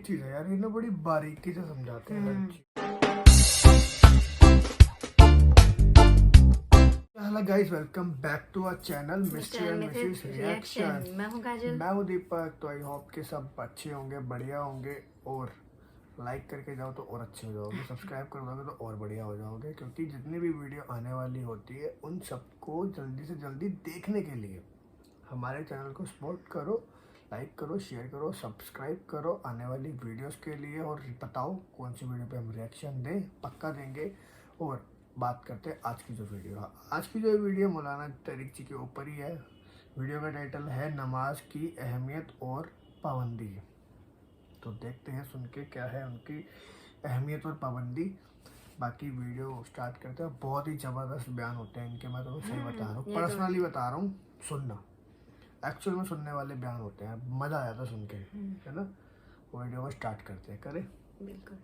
चीज है यार, इन्हें बड़ी बारीकी से समझाते हैं हर चीज। Hello guys, welcome back to our channel mister and Mrs reaction. मैं हूं काजल। मैं हूं दीपक। तो आई होप कि सब अच्छे होंगे, बढ़िया होंगे, और लाइक करके जाओ तो और अच्छे हो जाओगे, सब्सक्राइब कर दोगे तो और बढ़िया हो जाओगे, क्योंकि जितनी भी वीडियो आने वाली होती है उन सबको जल्दी से जल्दी देखने के लिए हमारे चैनल को सपोर्ट करो, लाइक करो, शेयर करो, सब्सक्राइब करो आने वाली वीडियोस के लिए। और बताओ कौन सी वीडियो पे हम रिएक्शन दें, पक्का देंगे। और बात करते हैं आज की जो वीडियो है। आज की जो वीडियो मौलाना तरीक जी के ऊपर ही है। वीडियो का टाइटल है नमाज की अहमियत और पाबंदी। तो देखते हैं सुन के क्या है उनकी अहमियत और पाबंदी। बाकी वीडियो स्टार्ट करते हैं। बहुत ही ज़बरदस्त बयान होते हैं इनके, मैं तुम्हें सही बता रहा हूँ, पर्सनली बता रहा हूँ, सुनना। एक्चुअल में सुनने वाले बयान होते हैं, मज़ा आया था सुन के, है ना। वीडियो को स्टार्ट करते हैं, करें। बिल्कुल।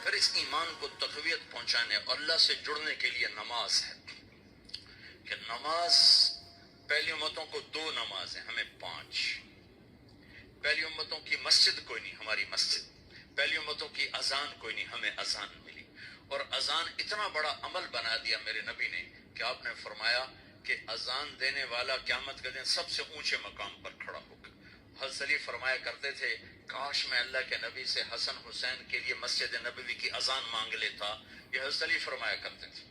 फिर इस ईमान को तक़वियत पहुंचाने और अल्लाह से जुड़ने के लिए नमाज है कि नमाज पहली उम्मतों को 2 नमाज है, हमें 5। पहली उम्मतों की मस्जिद कोई नहीं, हमारी मस्जिद। पहली उम्मतों की अजान कोई नहीं, हमें अजान मिली। और अजान इतना बड़ा अमल बना दिया मेरे नबी ने कि आपने फरमाया कि अजान देने वाला क़यामत के दिन सबसे ऊंचे मकाम पर खड़ा होगा। हज़रत अली फरमाया करते थे, काश मैं अल्लाह के नबी से हसन हुसैन के लिए मस्जिद नबवी की अजान मांग लेता। ये हज़रत अली फरमाया करते थे।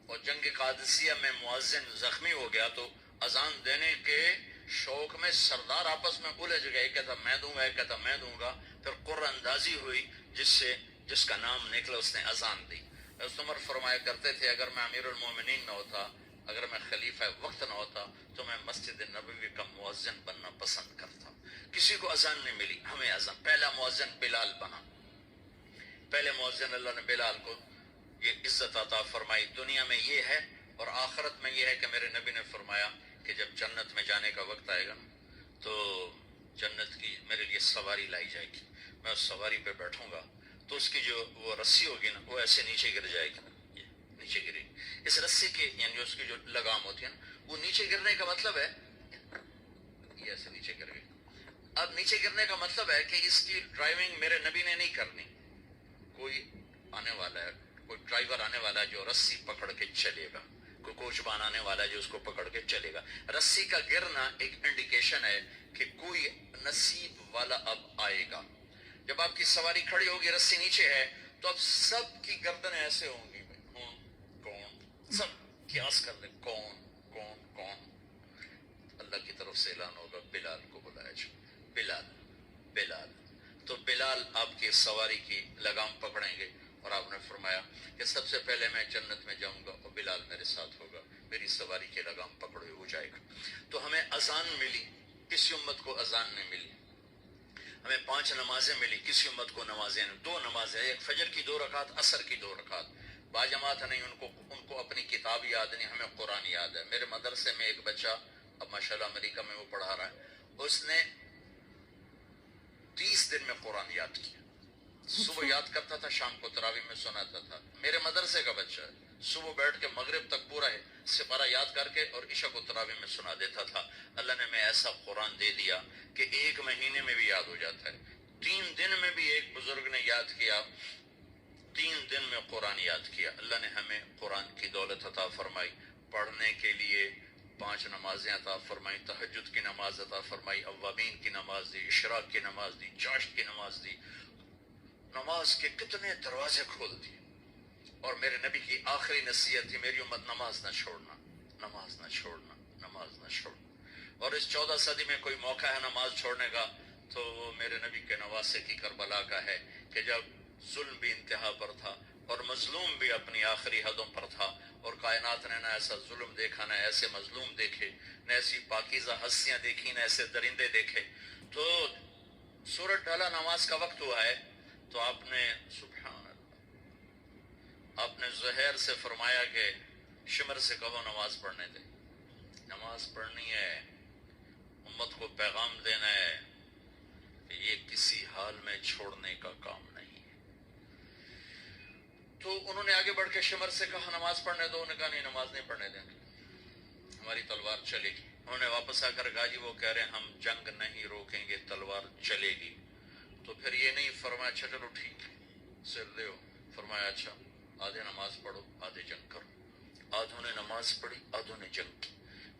और जंग कादसिया में मुअज्जिन जख्मी हो गया तो अजान देने के शौक में सरदार आपस में उलझ गए, कहता मैं दूंगा, एक कहता मैं दूंगा। फिर कुर्रअंदाजी हुई, जिसका नाम निकला उसने अजान दी। उमर फरमाया करते थे, अगर मैं अमीरुल मोमिनीन न होता, अगर मैं खलीफा वक्त न होता तो मैं मस्जिद नबवी का मुअज्जिन बनना पसंद करता। किसी को अजान नहीं मिली, हमें अजान। पहला मुअज्जिन बिलाल बना। पहले मुअज्जिन अल्लाह ने बिलाल को ये इज्जत अता फरमाई। दुनिया में ये है और आखिरत में ये है कि मेरे नबी ने फरमाया कि जब जन्नत में जाने का वक्त आएगा तो जन्नत की मेरे लिए सवारी लाई जाएगी। मैं उस सवारी पे बैठूंगा तो उसकी जो वो रस्सी होगी ना, वो ऐसे नीचे गिर जाएगी ना, ये नीचे गिरेगी। इस रस्सी के यानी उसकी जो लगाम होती है ना, वो नीचे गिरने का मतलब है ये ऐसे नीचे गिर गई। अब नीचे गिरने का मतलब है कि इसकी ड्राइविंग मेरे नबी ने नहीं करनी। कोई आने वाला है, कोई ड्राइवर आने वाला है जो रस्सी पकड़ के चलेगा, कोई कोचबान आने वाला है जो उसको पकड़ के चलेगा। रस्सी का गिरना एक इंडिकेशन है कि कोई नसीब वाला अब आएगा। जब आपकी सवारी खड़ी होगी, रस्सी नीचे है, तो अब सबकी गर्दनें ऐसे होंगी, कौन, सब क्यास कर ले, कौन कौन कौन। अल्लाह की तरफ से ऐलान होगा, बिलाल को बुलाया जाए। बिलाल बिलाल। तो बिलाल आपकी सवारी की लगाम पकड़ेंगे और आपने फरमाया कि सबसे पहले मैं जन्नत में जाऊंगा और बिलाल मेरे साथ होगा, मेरी सवारी की लगाम पकड़े हो जाएगा। तो हमें अजान मिली, किसी उम्मत को अजान नहीं मिली। हमें 5 नमाजें मिली, किसी उम्मत को नमाजें नहीं। 2 नमाजें, एक फजर की 2 रकात, असर की 2 रकात। बाजमात नहीं, उनको अपनी किताब याद नहीं, हमें कुरान याद है। मेरे मदरसे में एक बच्चा, अब माशाल्लाह अमेरिका में वो पढ़ा रहा है, उसने 30 दिन में कुरान याद किया। सुबह याद करता था, शाम को तरावी में सुनाता था। मेरे मदरसे का बच्चा है, सुबह बैठ के मगरिब तक पूरा है सिपारा याद करके और इशा को तरावी में सुना देता था। अल्लाह ने मैं ऐसा कुरान दे दिया कि 1 महीने में भी याद हो जाता है। 3 दिन में भी एक बुजुर्ग ने याद किया, 3 दिन में कुरान याद किया। अल्लाह ने हमें कुरान की दौलत अता फरमाई, पढ़ने के लिए 5 नमाजें अता फरमाई, तहज्जुद की नमाज अता फरमाई, अव्वाबीन की नमाज दी, इशराक की नमाज दी, चाश्त की नमाज दी। नमाज के कितने दरवाजे खोल दिए। और मेरे नबी की आखिरी नसीहत थी, मेरी उम्मत नमाज न छोड़ना, नमाज न छोड़ना, नमाज न छोड़ना। और इस 14 सदी में कोई मौका है नमाज छोड़ने का तो वो मेरे नबी के नवासे की करबला का है कि जब जुल्म भी इंतहा पर था और मजलूम भी अपनी आखिरी हदों पर था और कायनात ने ना ऐसा जुल्म देखा, ना ऐसे मजलूम देखे, न ऐसी पाकीज़ा हस्तियां देखी, न ऐसे दरिंदे देखे। तो सूरज ढला, नमाज का वक्त हुआ है, तो आपने सुभान अल्लाह, आपने ज़ुहैर से फरमाया कि शिमर से कहो नमाज पढ़ने दे। नमाज पढ़नी है, उम्मत को पैगाम देना है कि ये किसी उन्हें छोड़ने का काम नहीं है। तो उन्होंने आगे बढ़ के शिमर से कहा नमाज पढ़ने दो, उन्होंने कहा नहीं नमाज नहीं पढ़ने देंगे, हमारी तलवार चलेगी। उन्होंने वापस आकर कहा जी वो कह रहे हैं हम जंग नहीं रोकेंगे, तलवार चलेगी। तो फिर ये नहीं फरमाया अच्छा चलो ठीक है सिर दो, फरमाया अच्छा आधे नमाज पढ़ो आधे जंग करो। आधों ने नमाज पढ़ी आधों ने जंग की,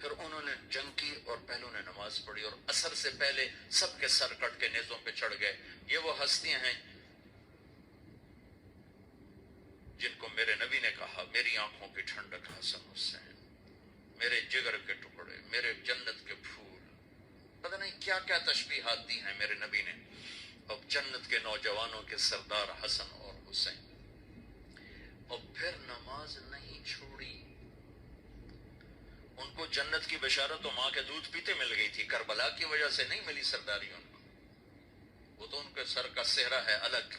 फिर उन्होंने जंग की और पहलों ने नमाज पढ़ी, और असर से पहले सबके सर कट के नेज़ों पे चढ़ गए। ये वो हस्तियां हैं जिनको मेरे नबी ने कहा मेरी आंखों की ठंडक हसन हुसैन, मेरे जिगर के टुकड़े, मेरे जन्नत के फूल, पता नहीं क्या क्या तशबीहात दी हैं मेरे नबी ने। अब जन्नत के नौजवानों के सरदार हसन और हुसैन, और फिर नमाज नहीं छोड़ी। उनको जन्नत की बशारत तो माँ के दूध पीते मिल गई थी, करबला की वजह से नहीं मिली सरदारी उनको, वो तो उनके सर का सेहरा है अलग।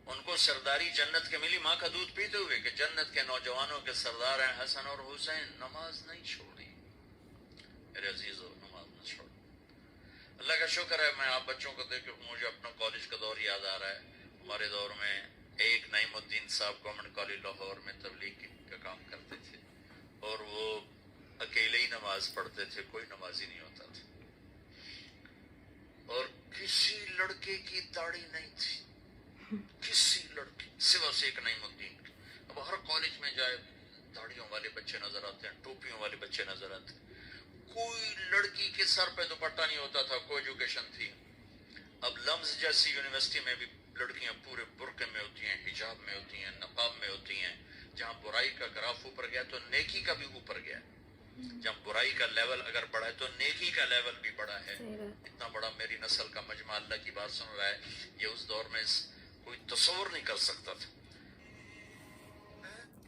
उनको सरदारी जन्नत के मिली माँ का दूध पीते हुए कि जन्नत के नौजवानों के सरदार हैं हसन और हुसैन। नमाज नहीं छोड़ी मेरे अजीजों, नमाज न छोड़ो। अल्लाह का शुक्र है मैं आप बच्चों को देख के मुझे अपना कॉलेज का दौर याद आ रहा है। हमारे दौर में एक नईमुद्दीन साहब गवर्नमेंट कॉलेज लाहौर में तबलीग का काम करते थे, और वो अकेले ही नमाज पढ़ते थे, कोई नमाजी नहीं होता था, और किसी लड़के की दाढ़ी नहीं थी, किसी लड़की सिवा से एक नईमुद्दीन की। अब हर कॉलेज में जाए दाढ़ियों वाले बच्चे नजर आते हैं, टोपियों वाले बच्चे नजर आते हैं, कोई लड़की के सर पे दुपट्टा नहीं होता था, कोई एजुकेशन थी। अब लम्स जैसी यूनिवर्सिटी में भी लड़कियां पूरे बुर्के में होती हैं, हिजाब में होती हैं, नकाब में होती हैं। जहाँ बुराई का ग्राफ ऊपर गया तो नेकी का भी ऊपर गया, जब बुराई का लेवल अगर बढ़ा है तो नेकी का लेवल भी बढ़ा है। इतना बड़ा मेरी नस्ल का मजमा अल्लाह की बात सुन रहा है, ये उस दौर में कोई तस्वर नहीं कर सकता था।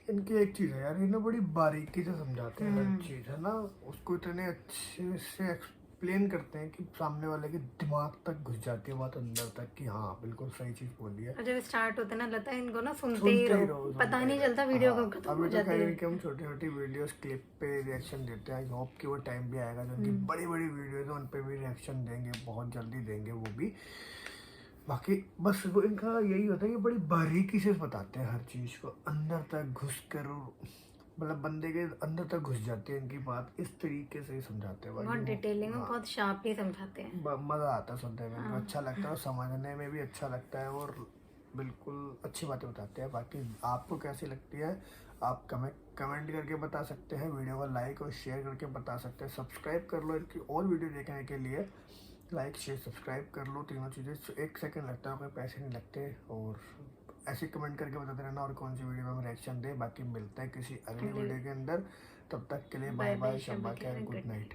इनकी एक चीज़ है यार, ये ना बड़ी बारीकी से समझाते हैं हर चीज़ है ना, उसको इतने अच्छे से एक्सप्लेन करते हैं कि सामने वाले के दिमाग तक घुस जाती है बात अंदर तक कि हाँ बिल्कुल सही चीज़ बोली है। और जब स्टार्ट होता है ना लगता है इनको ना सुनते ही रहो, पता नहीं चलता वीडियो कब खत्म हो जाती है। अभी तो हम छोटी छोटी वीडियोस क्लिप पे रिएक्शन देते हैं, आई होप कि वो टाइम भी आएगा जो उनकी बड़ी बड़ी वीडियोस है उन पे भी रिएक्शन देंगे, बहुत जल्दी देंगे वो भी। बाकी बस वो इनका यही होता है कि बड़ी बारीकी से बताते हैं हर चीज़ को, अंदर तक घुस कर मतलब बंदे के अंदर तक घुस जाती है इनकी बात, इस तरीके से ही समझाते हैं। बहुत डिटेलिंग में बहुत शार्पली समझाते हैं, मज़ा आता है सुनने में, अच्छा लगता है और समझने में भी अच्छा लगता है, और बिल्कुल अच्छी बातें बताते हैं। बाकी आपको कैसी लगती है आप कमेंट करके बता सकते हैं, वीडियो को लाइक और शेयर करके बता सकते हैं, सब्सक्राइब कर लो इनकी और वीडियो देखने के लिए, लाइक शेयर सब्सक्राइब कर लो, तीनों चीज़ें 1 सेकंड लगता है, कोई पैसे नहीं लगते। और ऐसे कमेंट करके बताते रहना और कौन सी वीडियो में हम रिएक्शन दें। बाकी मिलते हैं किसी अगले वीडियो के अंदर, तब तक के लिए बाय बाय, शब्बा खैर, गुड नाइट।